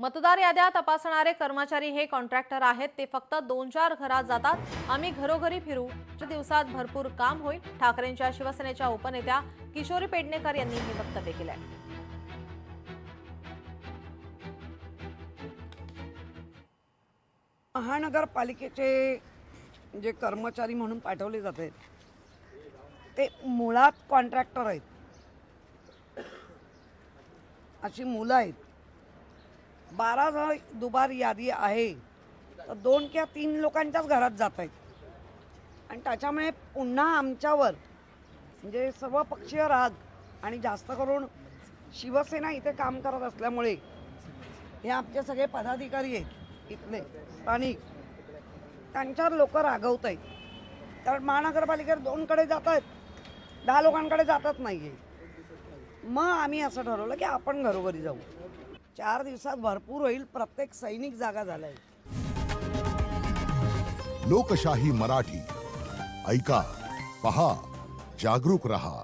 मतदार याद्या तपासणारे कर्मचारी हे कॉन्ट्रॅक्टर आहेत। ते फक्त 2-4 घरात जातात। आम्ही घरोघरी फिरू। 4 दिवसात भरपूर काम होईल। ठाकरेंच्या शिवसेनेच्या उपनेत्या किशोरी पेडणेकर यांनी हे वक्तव्य केलंय। महानगरपालिकेचे जे कर्मचारी म्हणून पाठवले जातात ते मुळात कॉन्ट्रॅक्टर आहेत, अशी मुलं आहेत। 12 जण दुबार यादी आहे तर 2 किंवा 3 लोकांच्याच घरात जात आहेत आणि त्याच्यामुळे पुन्हा आमच्यावर म्हणजे सर्वपक्षीय राग आणि जास्त करून शिवसेना इथे काम करत असल्यामुळे हे आमचे सगळे पदाधिकारी आहेत इथले स्थानिक, त्यांच्यावर लोक रागवत आहेत। कारण महानगरपालिकेत 2 कडे जात आहेत, 10 लोकांकडे जातच नाहीये। मग आम्ही असं ठरवलं की आपण घरोघरी जाऊ। 4 दिवसात भरपूर होईल। प्रत्येक सैनिक जागा झालाय। लोकशाही मराठी ऐका, पहा, जागरूक रहा।